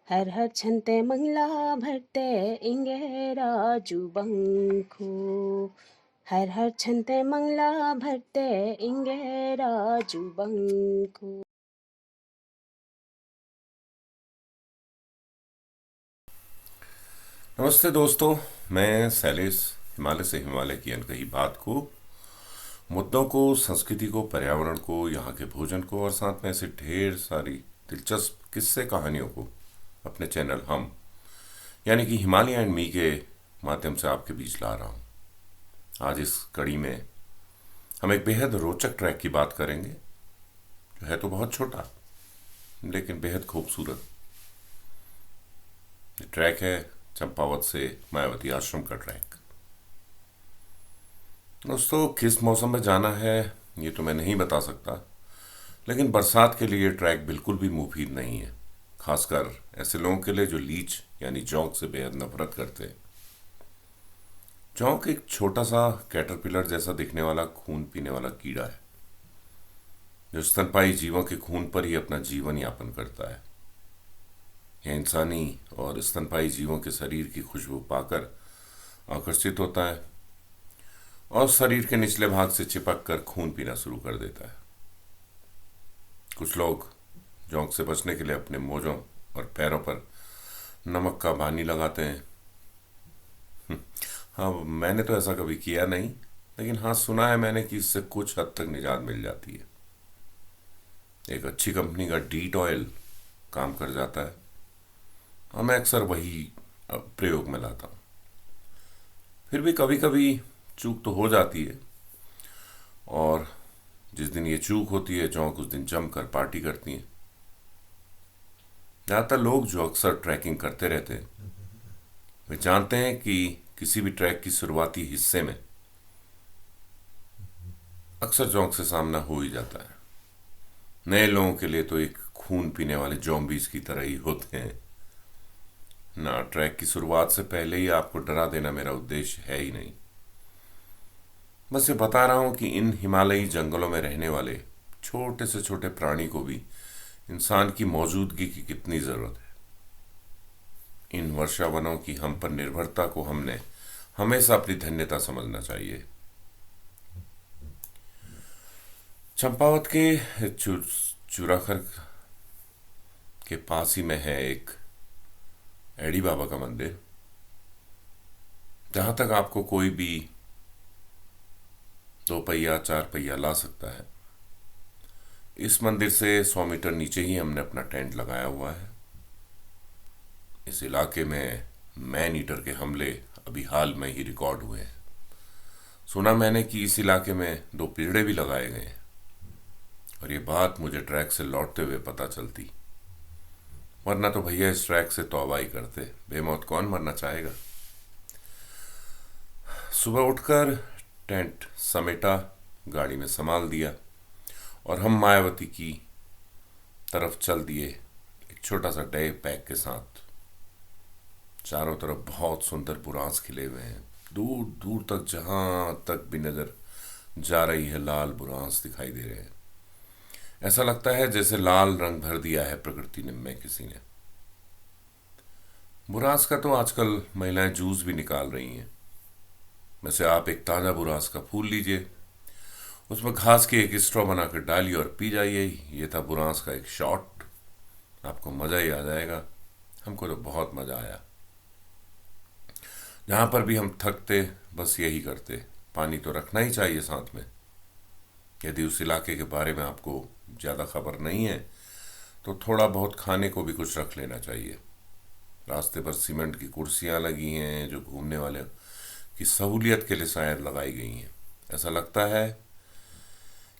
हर हर छंते मंगला भरते इंगे राजू बंखू हर हर छंते मंगला भरते इंगे राजू बंखू। नमस्ते दोस्तों। मैं शैलेश हिमालय से हिमालय की अनकही बात को, मुद्दों को, संस्कृति को, पर्यावरण को, यहाँ के भोजन को और साथ में ऐसे ढेर सारी दिलचस्प किस्से कहानियों को अपने चैनल हम यानी कि हिमालय एंड मी के माध्यम से आपके बीच ला रहा हूँ। आज इस कड़ी में हम एक बेहद रोचक ट्रैक की बात करेंगे जो है तो बहुत छोटा लेकिन बेहद खूबसूरत। ये ट्रैक है चंपावत से मायावती आश्रम का ट्रैक। दोस्तों, किस मौसम में जाना है ये तो मैं नहीं बता सकता, लेकिन बरसात के लिए ट्रैक बिल्कुल भी मुफीद नहीं है, खासकर ऐसे लोगों के लिए जो लीच यानी जौंक से बेहद नफरत करते हैं। जौंक एक छोटा सा कैटरपिलर जैसा दिखने वाला खून पीने वाला कीड़ा है जो स्तनपायी जीवों के खून पर ही अपना जीवन यापन करता है। यह इंसानी और स्तनपायी जीवों के शरीर की खुशबू पाकर आकर्षित होता है और शरीर के निचले भाग से चिपक कर खून पीना शुरू कर देता है। कुछ लोग जोंक से बचने के लिए अपने मोजों और पैरों पर नमक का पानी लगाते हैं। हाँ, मैंने तो ऐसा कभी किया नहीं, लेकिन हाँ सुना है मैंने कि इससे कुछ हद तक निजात मिल जाती है। एक अच्छी कंपनी का डीट ऑयल काम कर जाता है और मैं अक्सर वही प्रयोग में लाता हूँ। फिर भी कभी कभी चूक तो हो जाती है, और जिस दिन ये चूक होती है जौंक उस दिन जमकर पार्टी करती हैं। ज़्यादातर लोग जो अक्सर ट्रैकिंग करते रहते हैं वे जानते हैं कि किसी भी ट्रैक की शुरुआती हिस्से में अक्सर जौंक से सामना हो ही जाता है। नए लोगों के लिए तो एक खून पीने वाले जॉम्बीज की तरह ही होते हैं ना। ट्रैक की शुरुआत से पहले ही आपको डरा देना मेरा उद्देश्य है ही नहीं। बस ये बता रहा हूं कि इन हिमालयी जंगलों में रहने वाले छोटे से छोटे प्राणी को भी इंसान की मौजूदगी की कितनी जरूरत है। इन वर्षावनों की हम पर निर्भरता को हमने हमेशा अपनी धन्यता समझना चाहिए। चंपावत के चूराखर के पास ही में है एक एडी बाबा का मंदिर, जहां तक आपको कोई भी 2 पहिया 4 पहिया ला सकता है। इस मंदिर से 100 मीटर नीचे ही हमने अपना टेंट लगाया हुआ है। इस इलाके में मैन ईटर के हमले अभी हाल में ही रिकॉर्ड हुए हैं। सुना मैंने कि इस इलाके में 2 पिजड़े भी लगाए गए हैं, और ये बात मुझे ट्रैक से लौटते हुए पता चलती, वरना तो भैया इस ट्रैक से तौबा ही करते। बेमौत कौन मरना चाहेगा। सुबह उठकर टेंट समेटा, गाड़ी में संभाल दिया और हम मायावती की तरफ चल दिए एक छोटा सा डे पैक के साथ। चारों तरफ बहुत सुंदर बुरांस खिले हुए हैं। दूर दूर तक जहां तक भी नजर जा रही है लाल बुरांस दिखाई दे रहे हैं। ऐसा लगता है जैसे लाल रंग भर दिया है प्रकृति ने में किसी ने। बुरांस का तो आजकल महिलाएं जूस भी निकाल रही हैं। वैसे आप एक ताजा बुरांस का फूल लीजिए, उसमें घास की एक स्ट्रॉ बनाकर डालिए और पी जाइए। ये था बुरांस का एक शॉट। आपको मजा ही आ जाएगा। हमको तो बहुत मजा आया। जहां पर भी हम थकते बस यही करते। पानी तो रखना ही चाहिए साथ में। यदि उस इलाके के बारे में आपको ज़्यादा खबर नहीं है तो थोड़ा बहुत खाने को भी कुछ रख लेना चाहिए। रास्ते पर सीमेंट की कुर्सियां लगी हैं जो घूमने वाले की सहूलियत के लिए शायद लगाई गई हैं। ऐसा लगता है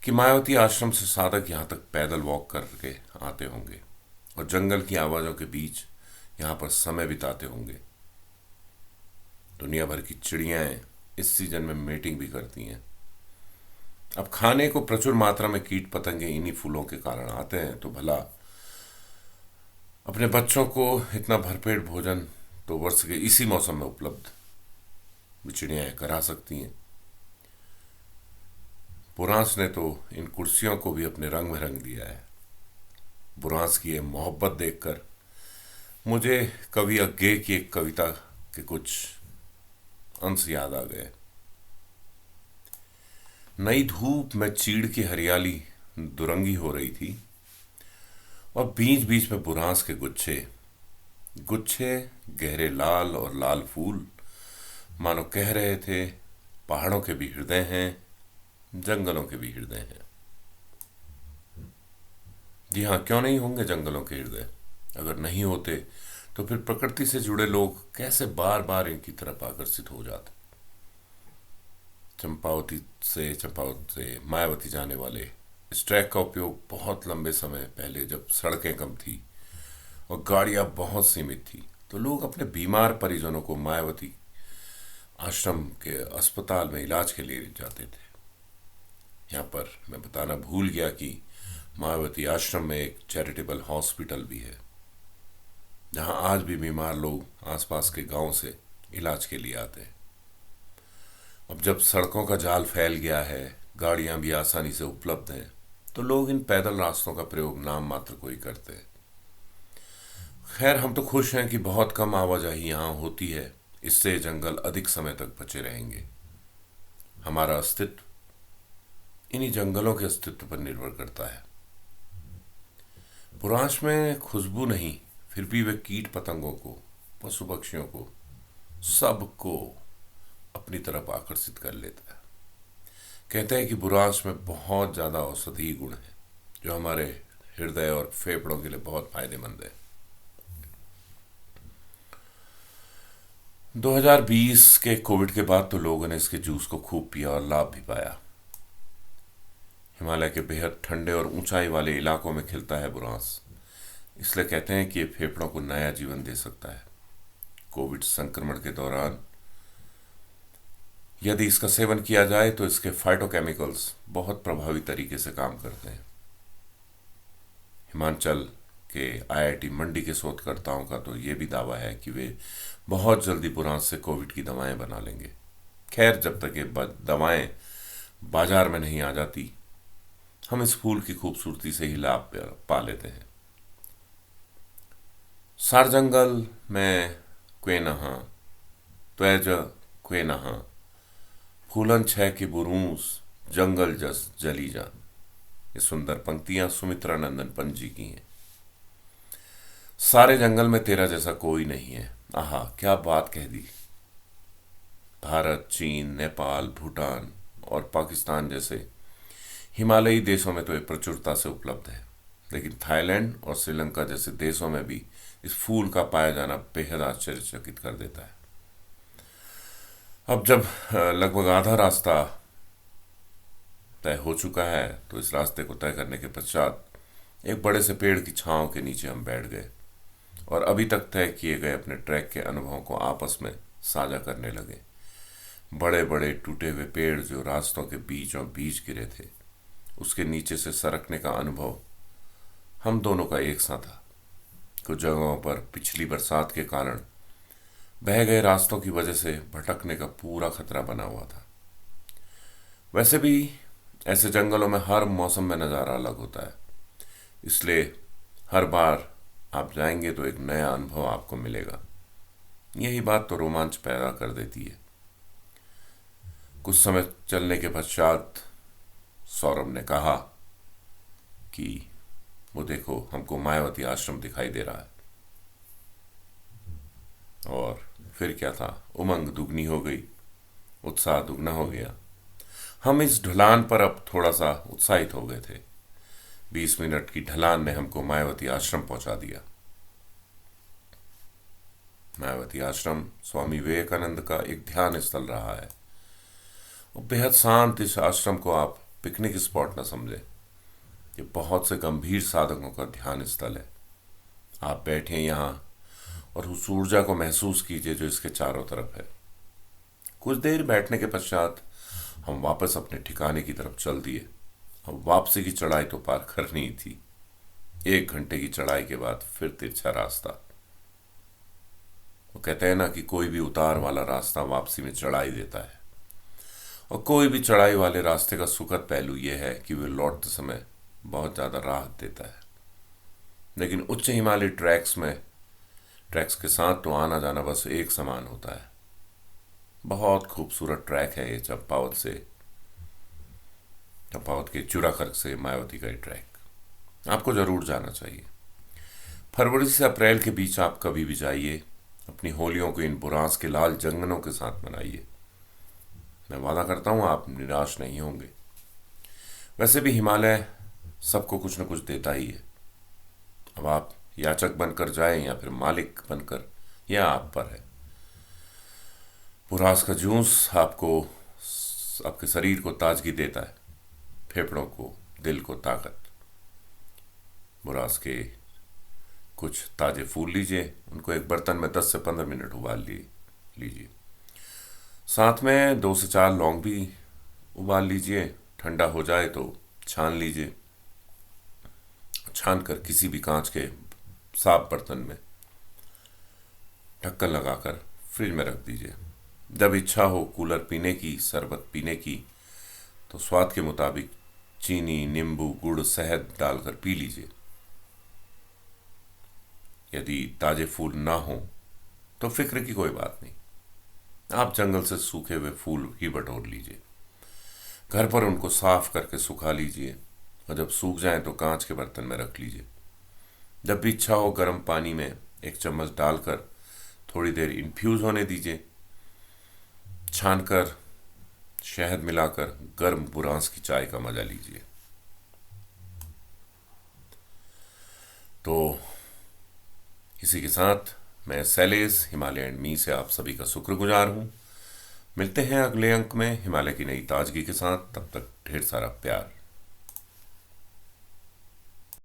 कि मायावती आश्रम से साधक यहाँ तक पैदल वॉक करके आते होंगे और जंगल की आवाज़ों के बीच यहाँ पर समय बिताते होंगे। दुनिया भर की चिड़ियाँ इस सीजन में मीटिंग भी करती हैं। अब खाने को प्रचुर मात्रा में कीट पतंगे इन्हीं फूलों के कारण आते हैं, तो भला अपने बच्चों को इतना भरपेट भोजन तो वर्ष के इसी मौसम में उपलब्ध चिड़ियाँ करा सकती हैं। बुरांस ने तो इन कुर्सियों को भी अपने रंग में रंग दिया है। बुरांस की ये मोहब्बत देखकर मुझे कवि अज्ञे की एक कविता के कुछ अंश याद आ गए। नई धूप में चीड़ की हरियाली दुरंगी हो रही थी और बीच बीच में बुरांस के गुच्छे गुच्छे गहरे लाल और लाल फूल मानो कह रहे थे, पहाड़ों के भी हृदय हैं, जंगलों के भी हृदय हैं। जी हाँ, क्यों नहीं होंगे जंगलों के हृदय? अगर नहीं होते तो फिर प्रकृति से जुड़े लोग कैसे बार बार इनकी तरफ आकर्षित हो जाते। चंपावत से मायावती जाने वाले इस ट्रैक का उपयोग बहुत लंबे समय पहले, जब सड़कें कम थी और गाड़ियां बहुत सीमित थी, तो लोग अपने बीमार परिजनों को मायावती आश्रम के अस्पताल में इलाज के लिए जाते थे। यहाँ पर मैं बताना भूल गया कि मायावती आश्रम में एक चैरिटेबल हॉस्पिटल भी है, जहाँ आज भी बीमार लोग आसपास के गांव से इलाज के लिए आते हैं। अब जब सड़कों का जाल फैल गया है, गाड़ियां भी आसानी से उपलब्ध हैं, तो लोग इन पैदल रास्तों का प्रयोग नाम मात्र को ही करते हैं। खैर, हम तो खुश हैं कि बहुत कम आवाजाही यहाँ होती है, इससे जंगल अधिक समय तक बचे रहेंगे। हमारा अस्तित्व इन्हीं जंगलों के अस्तित्व पर निर्भर करता है। बुरांश में खुशबू नहीं, फिर भी वे कीट पतंगों को, पशु पक्षियों को, सबको अपनी तरफ आकर्षित कर लेता है। कहते हैं कि बुरांश में बहुत ज्यादा औषधीय गुण है, जो हमारे हृदय और फेफड़ों के लिए बहुत फायदेमंद है। 2020 के कोविड के बाद तो लोगों ने इसके जूस को खूब पिया और लाभ भी पाया। हिमालय के बेहद ठंडे और ऊंचाई वाले इलाकों में खिलता है बुरांस, इसलिए कहते हैं कि ये फेफड़ों को नया जीवन दे सकता है। कोविड संक्रमण के दौरान यदि इसका सेवन किया जाए तो इसके फाइटोकेमिकल्स बहुत प्रभावी तरीके से काम करते हैं। हिमाचल के आईआईटी मंडी के शोधकर्ताओं का तो ये भी दावा है कि वे बहुत जल्दी बुरांस से कोविड की दवाएं बना लेंगे। खैर, जब तक ये दवाएं बाजार में नहीं आ जाती, हम इस फूल की खूबसूरती से ही लाभ पा लेते हैं। सार जंगल में क्वे नहा, त्वज क्वे नहा, फूलन छह की बुरूस, जंगल जस जली जा। ये सुंदर पंक्तियां सुमित्रा नंदन पंत जी की हैं। सारे जंगल में तेरा जैसा कोई नहीं है। आहा, क्या बात कह दी। भारत, चीन, नेपाल, भूटान और पाकिस्तान जैसे हिमालयी देशों में तो ये प्रचुरता से उपलब्ध है, लेकिन थाईलैंड और श्रीलंका जैसे देशों में भी इस फूल का पाया जाना बेहद आश्चर्यचकित कर देता है। अब जब लगभग आधा रास्ता तय हो चुका है, तो इस रास्ते को तय करने के पश्चात एक बड़े से पेड़ की छांव के नीचे हम बैठ गए और अभी तक तय किए गए अपने ट्रैक के अनुभवों को आपस में साझा करने लगे। बड़े बड़े टूटे हुए पेड़ जो रास्तों के बीचों बीच गिरे थे, उसके नीचे से सरकने का अनुभव हम दोनों का एक सा था। कुछ जगहों पर पिछली बरसात के कारण बह गए रास्तों की वजह से भटकने का पूरा खतरा बना हुआ था। वैसे भी ऐसे जंगलों में हर मौसम में नज़ारा अलग होता है, इसलिए हर बार आप जाएंगे तो एक नया अनुभव आपको मिलेगा। यही बात तो रोमांच पैदा कर देती है। कुछ समय चलने के पश्चात सौरभ ने कहा कि वो देखो, हमको मायावती आश्रम दिखाई दे रहा है। और फिर क्या था, उमंग दुगनी हो गई, उत्साह दुगना हो गया। हम इस ढलान पर अब थोड़ा सा उत्साहित हो गए थे। 20 मिनट की ढलान ने हमको मायावती आश्रम पहुंचा दिया। मायावती आश्रम स्वामी विवेकानंद का एक ध्यान स्थल रहा है और बेहद शांत इस आश्रम को आप पिकनिक स्पॉट न समझे। ये बहुत से गंभीर साधकों का ध्यान स्थल है। आप बैठे यहाँ और उस ऊर्जा को महसूस कीजिए जो इसके चारों तरफ है। कुछ देर बैठने के पश्चात हम वापस अपने ठिकाने की तरफ चल दिए। अब वापसी की चढ़ाई तो पार करनी ही थी। 1 घंटे की चढ़ाई के बाद फिर तिरछा रास्ता। वो कहते हैं ना कि कोई भी उतार वाला रास्ता वापसी में चढ़ाई देता है, और कोई भी चढ़ाई वाले रास्ते का सुखद पहलू यह है कि वे लौटते समय बहुत ज़्यादा राहत देता है। लेकिन उच्च हिमालयी ट्रैक्स में ट्रैक्स के साथ तो आना जाना बस एक समान होता है। बहुत खूबसूरत ट्रैक है ये चंपावत के चूड़ाखर्क से मायावती का ये ट्रैक आपको जरूर जाना चाहिए। फरवरी से अप्रैल के बीच आप कभी भी जाइए, अपनी होलियों को इन बुरांस के लाल जंगलों के साथ मनाइए। मैं वादा करता हूं आप निराश नहीं होंगे। वैसे भी हिमालय सबको कुछ न कुछ देता ही है। अब आप याचक बनकर जाएं या फिर मालिक बनकर, यह आप पर है। बुरास का जूस आपके शरीर को ताजगी देता है, फेफड़ों को, दिल को ताकत। बुरास के कुछ ताजे फूल लीजिए, उनको एक बर्तन में 10 से 15 मिनट उबाल लीजिए। साथ में 2 से 4 लौंग भी उबाल लीजिए। ठंडा हो जाए तो छान लीजिए। छान कर किसी भी कांच के साफ बर्तन में ढक्कन लगाकर फ्रिज में रख दीजिए। जब इच्छा हो कूलर पीने की, शरबत पीने की, तो स्वाद के मुताबिक चीनी, नींबू, गुड़, शहद डालकर पी लीजिए। यदि ताजे फूल ना हो तो फिक्र की कोई बात नहीं, आप जंगल से सूखे हुए फूल ही बटोर लीजिए। घर पर उनको साफ करके सुखा लीजिए और जब सूख जाएं तो कांच के बर्तन में रख लीजिए। जब भी इच्छा हो गर्म पानी में 1 चम्मच डालकर थोड़ी देर इन्फ्यूज होने दीजिए। छानकर शहद मिलाकर गर्म बुरांस की चाय का मजा लीजिए। तो इसी के साथ मैं शैलेश हिमालय एंड मी से आप सभी का शुक्रगुजार हूं। मिलते हैं अगले अंक में हिमालय की नई ताजगी के साथ। तब तक ढेर सारा प्यार।